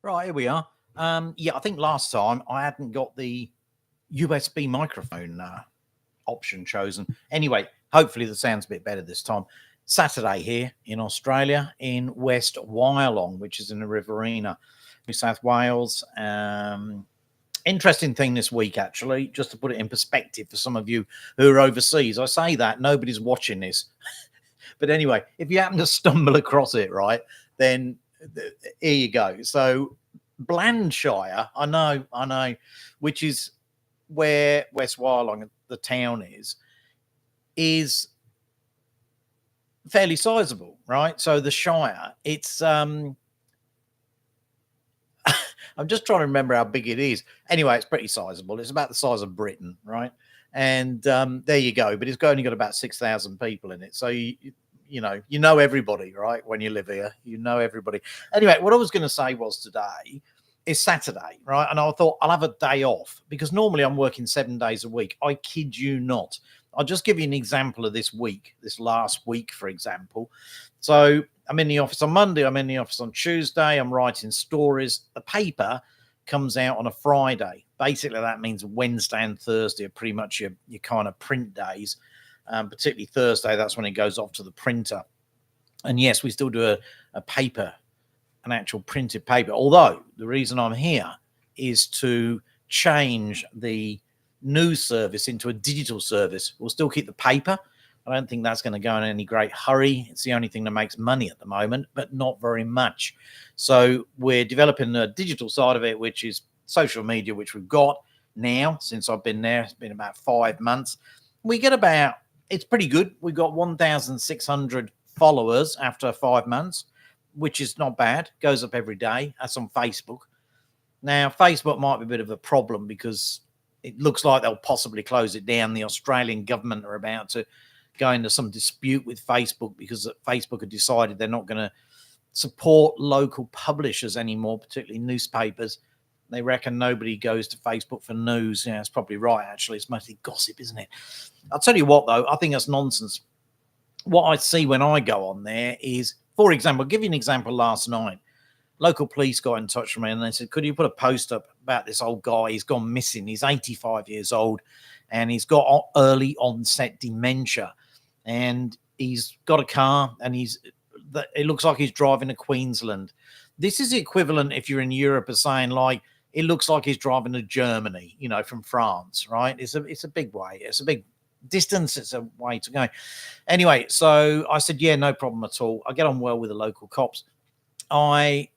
Right, here we are. Yeah, I think last time I hadn't got the USB microphone option chosen. Anyway, hopefully the sound's a bit better this time. Saturday here in Australia, in West Wyalong, which is in the Riverina, New South Wales. Interesting thing this week, actually, just to put it in perspective for some of you who are overseas. I say that nobody's watching this, but anyway, if you happen to stumble across it, right, then here you go. So Blandshire, I know, which is where West Wyalong, the town, is fairly sizable, right? So the Shire, it's I'm just trying to remember how big it is. Anyway, it's pretty sizable. It's about the size of Britain, right? And there you go. But it's only got about 6,000 people in it. So you know everybody, right? When you live here, you know everybody. Anyway, what I was going to say was today is Saturday, right? And I thought I'll have a day off because normally I'm working 7 days a week. I kid you not. I'll just give you an example of this week, this last week, for example. So I'm in the office on Monday. I'm in the office on Tuesday. I'm writing stories. The paper comes out on a Friday. Basically, that means Wednesday and Thursday are pretty much your kind of print days. Particularly Thursday, that's when it goes off to the printer. And yes, we still do a paper, an actual printed paper. Although the reason I'm here is to change the news service into a digital service. We'll still keep the paper. I don't think that's going to go in any great hurry. It's the only thing that makes money at the moment, but not very much. So we're developing the digital side of it, which is social media, which we've got now since I've been there. It's been about 5 months. We get about, it's pretty good. We've got 1,600 followers after 5 months, which is not bad. Goes up every day. That's on Facebook. Now, Facebook might be a bit of a problem because it looks like they'll possibly close it down. The Australian government are about to go into some dispute with Facebook because Facebook have decided they're not going to support local publishers anymore, particularly newspapers. They reckon nobody goes to Facebook for news. Yeah, it's probably right, actually. It's mostly gossip, isn't it? I'll tell you what, though, I think that's nonsense. What I see when I go on there is, for example, I'll give you an example last night. Local police got in touch with me and they said, could you put a post up about this old guy? He's gone missing. He's 85 years old and he's got early onset dementia. And he's got a car and it looks like he's driving to Queensland. This is equivalent if you're in Europe as saying, like, it looks like he's driving to Germany, from France, right? It's a big way. It's a big distance. It's a way to go. Anyway, so I said, yeah, no problem at all. I get on well with the local cops. I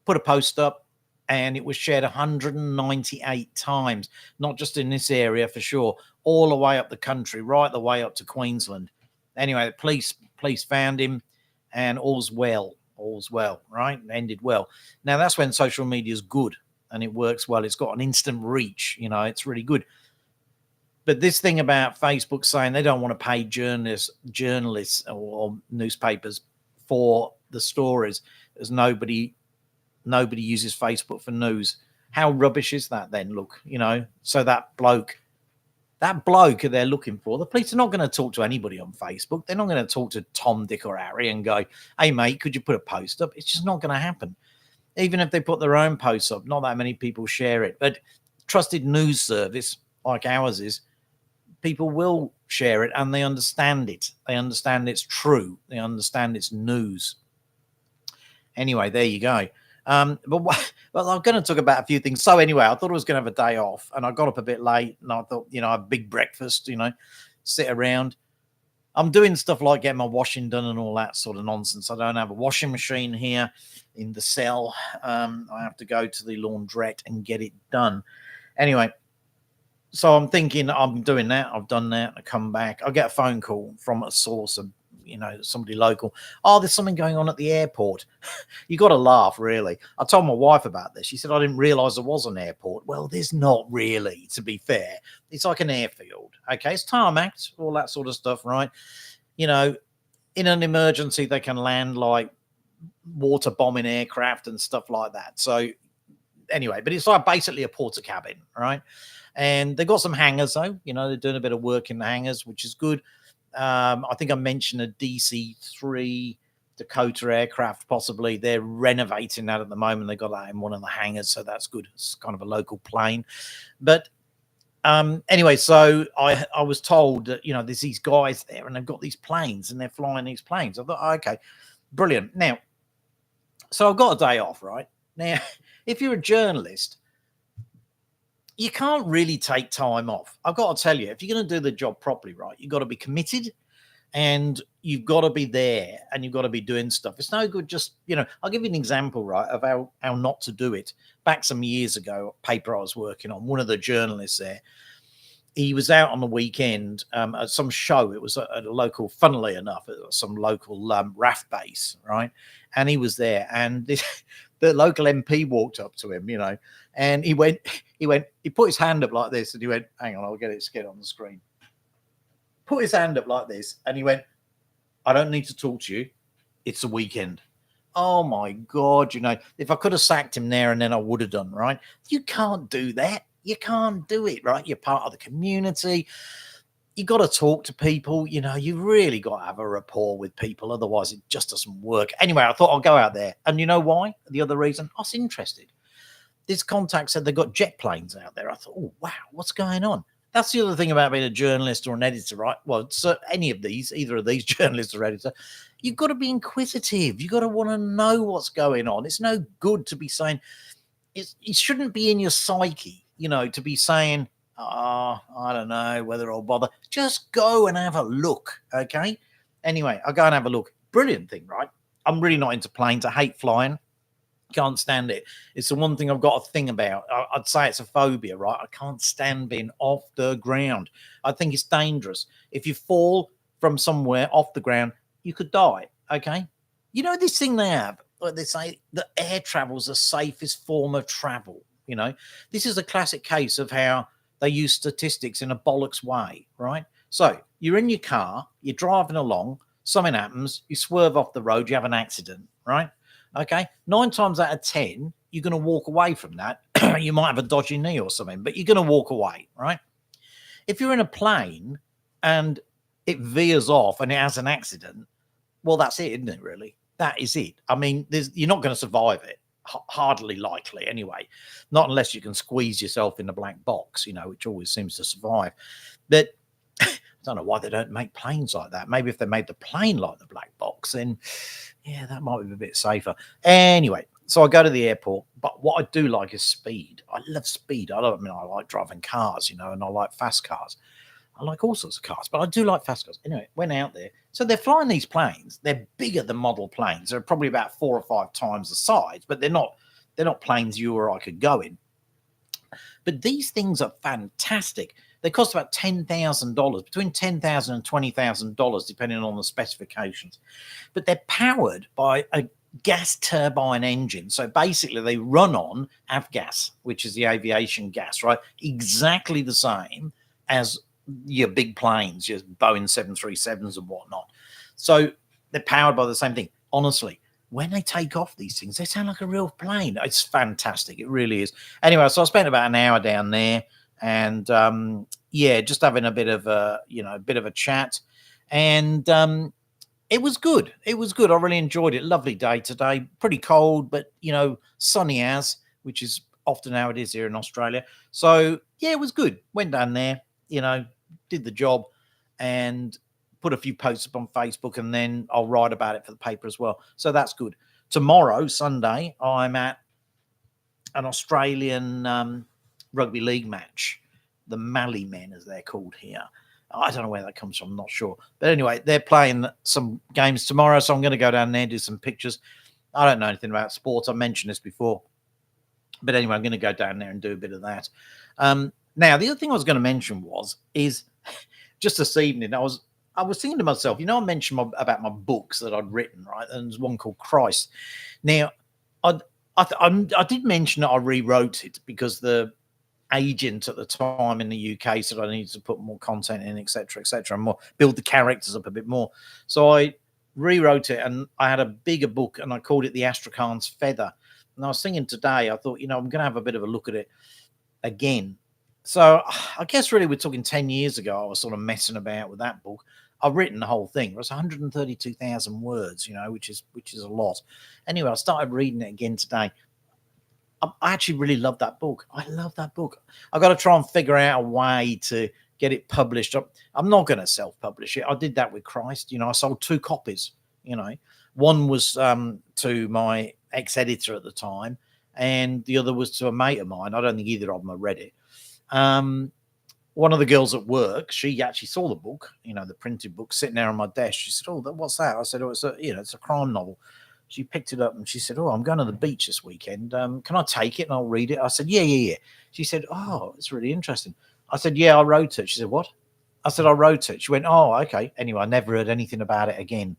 put a post up and it was shared 198 times, not just in this area for sure, all the way up the country, right the way up to Queensland. Anyway, the police found him and all's well, right? Ended well. Now, that's when social media is good and it works well. It's got an instant reach, it's really good. But this thing about Facebook saying they don't want to pay journalists or newspapers for the stories, as nobody uses Facebook for news. How rubbish is that then? Look, so that bloke they're looking for, the police are not going to talk to anybody on Facebook. They're not going to talk to Tom, Dick or Harry and go, hey, mate, could you put a post up? It's just not going to happen. Even if they put their own posts up, not that many people share it. But trusted news service like ours is, people will share it and they understand it. They understand it's true. They understand it's news. Anyway, there you go. Well, I'm going to talk about a few things. So anyway, I thought I was going to have a day off and I got up a bit late and I thought, a big breakfast, sit around. I'm doing stuff like getting my washing done and all that sort of nonsense. I don't have a washing machine here in the cell. I have to go to the laundrette and get it done. Anyway, so I'm thinking I'm doing that. I've done that. I come back. I get a phone call from a source of, somebody local. Oh, there's something going on at the airport. You got to laugh, really. I told my wife about this. She said, I didn't realize there was an airport. Well, there's not really, to be fair. It's like an airfield. Okay, it's tarmacked, all that sort of stuff, right? In an emergency, they can land like water bombing aircraft and stuff like that. So anyway, but it's like basically a porter cabin, right? And they've got some hangars, though. They're doing a bit of work in the hangars, which is good. I think I mentioned a DC-3 Dakota aircraft, possibly. They're renovating that at the moment. They got that in one of the hangars, so that's good. It's kind of a local plane. But anyway, so I was told that, you know, there's these guys there and they've got these planes and they're flying these planes. I thought, oh, okay, brilliant. Now, so I've got a day off, right? Now, if you're a journalist, you can't really take time off. I've got to tell you, if you're going to do the job properly, right, you've got to be committed and you've got to be there and you've got to be doing stuff. It's no good just, you know, I'll give you an example, right, of how not to do it. Back some years ago, a paper I was working on, one of the journalists there, he was out on the weekend at some show. It was at a local, funnily enough, at some local RAF base, right? And he was there, and the local MP walked up to him, you know, and he put his hand up like this, and he went, "Hang on, I'll get it on the screen." Put his hand up like this, and he went, "I don't need to talk to you. It's a weekend." Oh my God, you know, if I could have sacked him there and then I would have done, right? You can't do that. You can't do it, right? You're part of the community. You got to talk to people. You know, you really got to have a rapport with people. Otherwise, it just doesn't work. Anyway, I thought I'll go out there. And you know why? The other reason, I was interested. This contact said they've got jet planes out there. I thought, oh, wow, what's going on? That's the other thing about being a journalist or an editor, right? Well, so any of these, either of these, journalists or editor, you've got to be inquisitive. You've got to want to know what's going on. It's no good to be saying, it shouldn't be in your psyche, you know, to be saying, oh, I don't know whether I'll bother. Just go and have a look, okay? Anyway, I'll go and have a look. Brilliant thing, right? I'm really not into planes. I hate flying. Can't stand it. It's the one thing I've got a thing about. I'd say it's a phobia, right? I can't stand being off the ground. I think it's dangerous. If you fall from somewhere off the ground, you could die, okay? You know this thing they have? They say that air travel is the safest form of travel. You know, this is a classic case of how they use statistics in a bollocks way, right? So you're in your car, you're driving along, something happens, you swerve off the road, you have an accident, right? Okay, 9 times out of 10, you're going to walk away from that. You might have a dodgy knee or something, but you're going to walk away, right? If you're in a plane and it veers off and it has an accident, well, that's it, isn't it, really? That is it. I mean, you're not going to survive it. Hardly likely, anyway. Not unless you can squeeze yourself in the black box, you know, which always seems to survive. But I don't know why they don't make planes like that. Maybe if they made the plane like the black box, then yeah, that might be a bit safer. Anyway, so I go to the airport, but what I do like is speed. I love speed. I like driving cars, you know, and I like fast cars. I like all sorts of cars, but I do like fast cars. Anyway, went out there. So they're flying these planes. They're bigger than model planes. They're probably about 4 or 5 times the size, but they're not planes you or I could go in. But these things are fantastic. They cost about $10,000, between $10,000 and $20,000, depending on the specifications. But they're powered by a gas turbine engine. So basically they run on avgas, which is the aviation gas, right? Exactly the same as your big planes, your Boeing 737s and whatnot. So they're powered by the same thing. Honestly, when they take off these things, they sound like a real plane. It's fantastic. It really is. Anyway, so I spent about an hour down there and yeah, just having a bit of a chat. And it was good. It was good. I really enjoyed it. Lovely day today. Pretty cold, but you know, sunny as, which is often how it is here in Australia. So yeah, it was good. Went down there, you know, did the job and put a few posts up on Facebook, and then I'll write about it for the paper as well. So that's good. Tomorrow, Sunday, I'm at an Australian rugby league match, the Mallee Men, as they're called here. I don't know where that comes from. I'm not sure. But anyway, they're playing some games tomorrow, so I'm going to go down there and do some pictures. I don't know anything about sports. I mentioned this before. But anyway, I'm going to go down there and do a bit of that. Now, the other thing I was going to mention is just this evening, I was thinking to myself, you know, I mentioned about my books that I'd written, right? And there's one called Christ. Now, I did mention that I rewrote it because the agent at the time in the UK said I needed to put more content in, etc., and more build the characters up a bit more. So I rewrote it, and I had a bigger book, and I called it The Astrakhan's Feather. And I was thinking today, I thought, you know, I'm going to have a bit of a look at it again. So I guess really we're talking 10 years ago, I was sort of messing about with that book. I've written the whole thing. It was 132,000 words, which is a lot. Anyway, I started reading it again today. I actually really love that book. I love that book. I've got to try and figure out a way to get it published. I'm not going to self-publish it. I did that with Christ. I sold 2 copies. One was to my ex-editor at the time, and the other was to a mate of mine. I don't think either of them have read it. One of the girls at work, she actually saw the book, the printed book sitting there on my desk. She said, "Oh, what's that?" I said, "Oh, it's a crime novel." She picked it up and she said, "Oh, I'm going to the beach this weekend. Can I take it and I'll read it?" I said, Yeah. She said, "Oh, it's really interesting." I said, "Yeah, I wrote it." She said, "What?" I said, "I wrote it." She went, "Oh, okay." Anyway, I never heard anything about it again.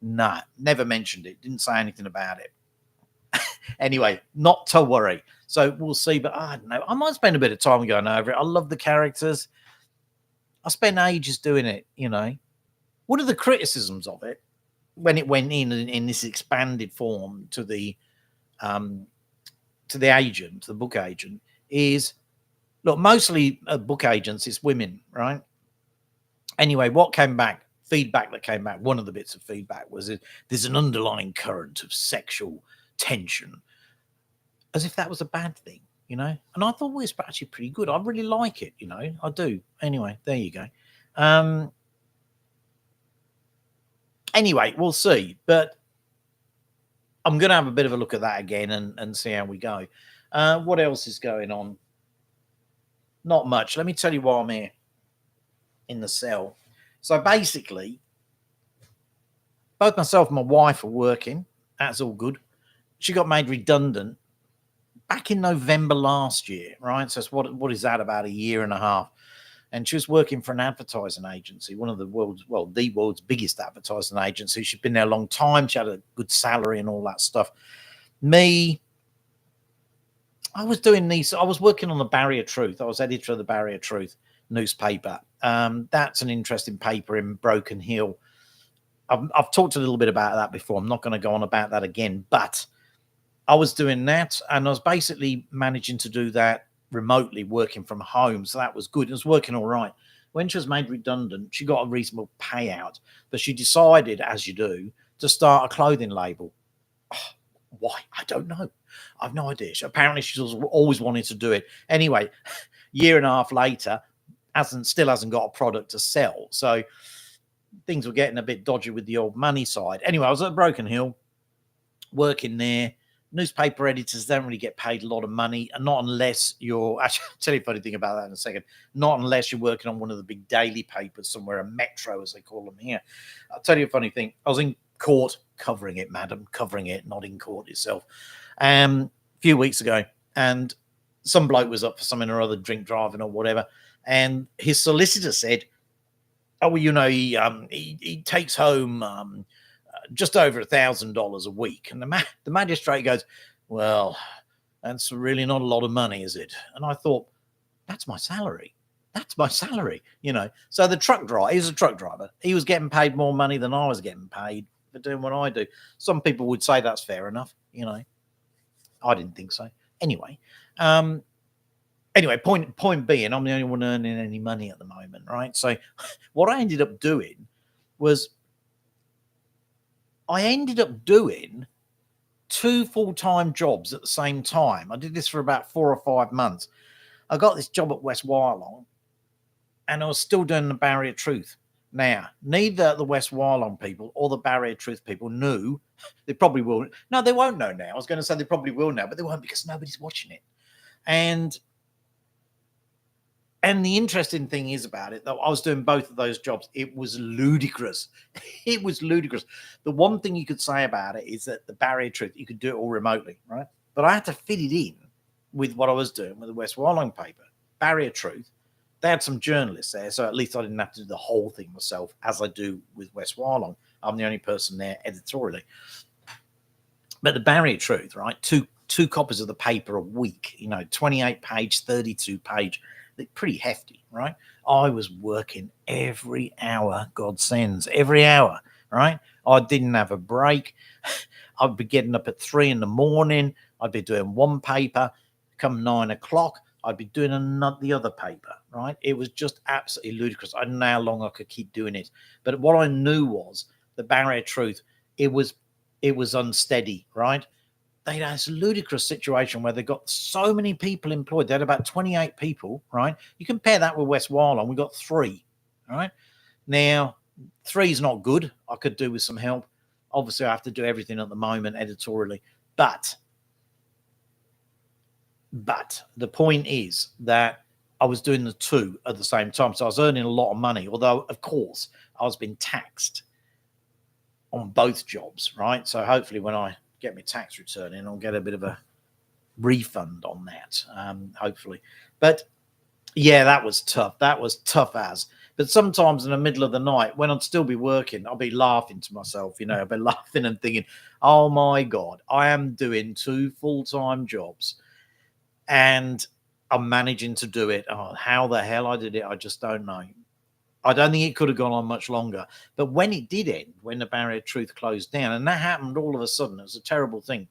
Nah, never mentioned it. Didn't say anything about it. Anyway, not to worry. So we'll see. But I don't know. I might spend a bit of time going over it. I love the characters. I spent ages doing it, One of the criticisms of it, when it went in this expanded form to the agent, the book agent, is look, mostly book agents, it's women, right? Anyway, feedback that came back, one of the bits of feedback was that there's an underlying current of sexual tension, as if that was a bad thing, And I thought, well, it's actually pretty good. I really like it, I do. Anyway, there you go. Anyway, we'll see. But I'm going to have a bit of a look at that again and see how we go. What else is going on? Not much. Let me tell you why I'm here in the cell. So basically, both myself and my wife are working. That's all good. She got made redundant back in November last year, right? So it's what is that, about a year and a half? And she was working for an advertising agency, one of the world's biggest advertising agency. She'd been there a long time. She had a good salary and all that stuff. I was working on the Barrier Truth. I was editor of the Barrier Truth newspaper. That's an interesting paper in Broken Hill. I've talked a little bit about that before. I'm not going to go on about that again, but I was doing that, and I was basically managing to do that remotely, working from home. So that was good. It was working all right. When she was made redundant, she got a reasonable payout, but she decided, as you do, to start a clothing label. Why? I don't know. I've no idea. Apparently she's always wanted to do it. Anyway, year and a half later, still hasn't got a product to sell. So things were getting a bit dodgy with the old money side. Anyway, I was at Broken Hill, working there. Newspaper editors don't really get paid a lot of money, and not unless you're actually, I'll tell you a funny thing about that in a second, not unless you're working on one of the big daily papers somewhere, a metro as they call them here. I'll tell you a funny thing. I was in court covering it, madam, covering it, not in court itself, a few weeks ago, and some bloke was up for something or other, drink driving or whatever, and his solicitor said, "Oh, well, he takes home just over $1,000 a week." And the magistrate goes, "Well, that's really not a lot of money, is it?" And I thought, that's my salary. That's my salary, So the truck driver, he was a truck driver. He was getting paid more money than I was getting paid for doing what I do. Some people would say that's fair enough, I didn't think so. Anyway, point being, I'm the only one earning any money at the moment, right? So what I ended up doing was I ended up doing 2 full-time jobs at the same time. I did this for about 4 or 5 months. I got this job at West Wyalong, and I was still doing the Barrier Truth. Now, neither the West Wyalong people or the Barrier Truth people knew. They probably will. No, they won't know now. I was going to say they probably will now, but they won't, because nobody's watching it. And the interesting thing is about it, though, I was doing both of those jobs. It was ludicrous. It was ludicrous. The one thing you could say about it is that the Barrier Truth, you could do it all remotely, right? But I had to fit it in with what I was doing with the West Wyalong paper. Barrier Truth, they had some journalists there, so at least I didn't have to do the whole thing myself, as I do with West Wyalong. I'm the only person there editorially. But the Barrier Truth, right? Two copies of the paper a week, 28 page, 32 page. They're pretty hefty, right? I was working every hour God sends, every hour, right? I didn't have a break. I'd be getting up at 3 in the morning. I'd be doing one paper. Come 9 o'clock, I'd be doing the other paper, right? It was just absolutely ludicrous. I didn't know how long I could keep doing it. But what I knew was the Barrier of Truth, it was unsteady, right? They had this ludicrous situation where they got so many people employed. They had about 28 people, right? You compare that with West Wylam, we got 3, right? Now, 3 is not good. I could do with some help. Obviously, I have to do everything at the moment editorially. But the point is that I was doing the 2 at the same time. So I was earning a lot of money, although, of course, I was being taxed on both jobs, right? So hopefully when I get my tax return in, I'll get a bit of a refund on that, hopefully. But yeah, that was tough. That was tough as. But sometimes in the middle of the night, when I'd still be working, I'll be laughing to myself, I'll be laughing and thinking, oh my God, I am doing 2 full-time jobs and I'm managing to do it. Oh, how the hell I did it, I just don't know. I don't think it could have gone on much longer. But when it did end, when the Barrier of Truth closed down, and that happened all of a sudden, it was a terrible thing.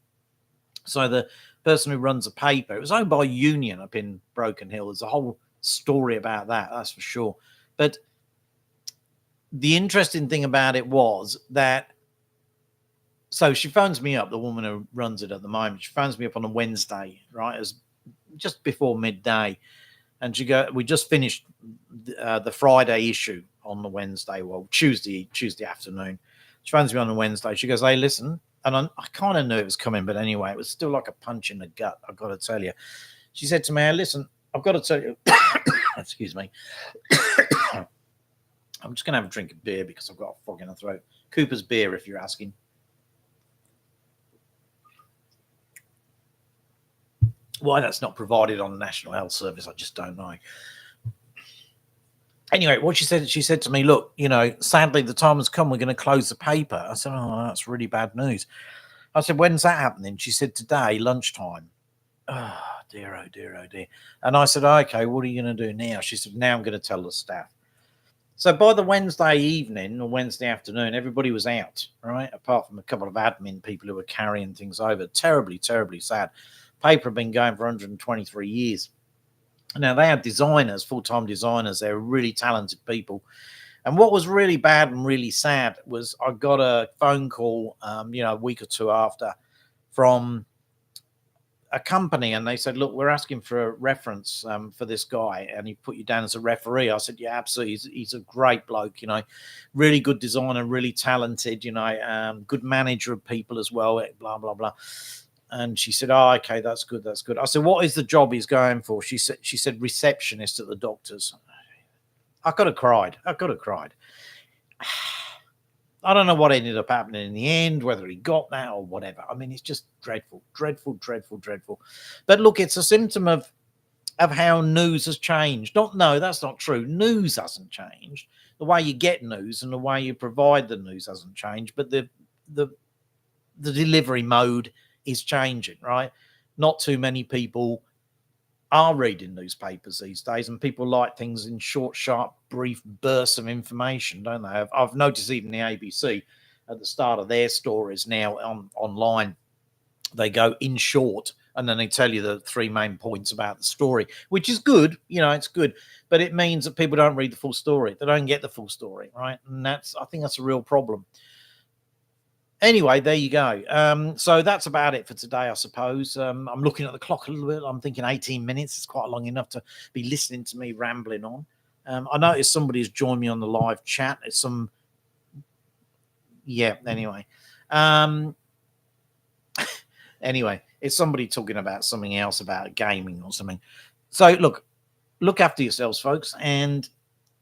So the person who runs a paper, it was owned by Union up in Broken Hill. There's a whole story about that, that's for sure. But the interesting thing about it was that, so she phones me up, the woman who runs it at the moment. She phones me up on a Wednesday, right? It was just before midday. And she go, we just finished the Friday issue on the Wednesday, well, Tuesday afternoon. She phones me on a Wednesday. She goes, hey, listen. And I kind of knew it was coming, but anyway, it was still like a punch in the gut, I've got to tell you. She said to me, hey, listen, I've got to tell you, excuse me. I'm just going to have a drink of beer because I've got a fog in the throat. Cooper's beer, if you're asking. Why that's not provided on the National Health Service, I just don't know. Anyway, what she said to me, look, sadly the time has come, we're going to close the paper. I said, oh, that's really bad news. I said, when's that happening? She said, today, lunchtime. Oh, dear, oh, dear, oh, dear. And I said, okay, what are you going to do now? She said, now I'm going to tell the staff. So by the Wednesday evening or Wednesday afternoon, everybody was out, right? Apart from a couple of admin people who were carrying things over. Terribly, terribly sad. Paper had been going for 123 years. Now, they had designers, full-time designers. They were really talented people. And what was really bad and really sad was I got a phone call, a week or 2 after, from a company, and they said, look, we're asking for a reference for this guy, and he put you down as a referee. I said, yeah, absolutely. He's a great bloke, really good designer, really talented, good manager of people as well, blah, blah, blah. And she said, oh, okay, that's good, that's good. I said, what is the job he's going for? She said receptionist at the doctor's. I could have cried. I don't know what ended up happening in the end, whether he got that or whatever. I mean, it's just dreadful, dreadful, dreadful, dreadful. But look, it's a symptom of how news has changed. No, that's not true. News hasn't changed. The way you get news and the way you provide the news hasn't changed, but the delivery mode is changing, right? Not too many people are reading newspapers these days, and people like things in short, sharp, brief bursts of information, don't they? I've noticed even the ABC at the start of their stories now online, they go in short, and then they tell you the 3 main points about the story, which is good. It's good, but it means that people don't read the full story. They don't get the full story, right? And I think that's a real problem. Anyway, there you go. So that's about it for today, I suppose. I'm looking at the clock a little bit. I'm thinking 18 minutes is quite long enough to be listening to me rambling on. I noticed somebody has joined me on the live chat. It's anyway. Anyway, it's somebody talking about something else, about gaming or something. So look after yourselves, folks, and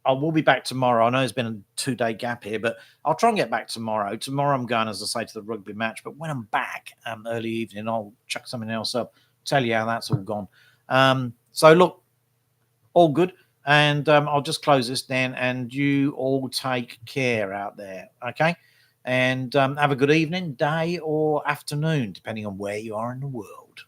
I will be back tomorrow. I know there's been a 2-day gap here, but I'll try and get back tomorrow. Tomorrow I'm going, as I say, to the rugby match. But when I'm back early evening, I'll chuck something else up, tell you how that's all gone. So look, all good. And I'll just close this down, and you all take care out there, okay? And have a good evening, day, or afternoon, depending on where you are in the world.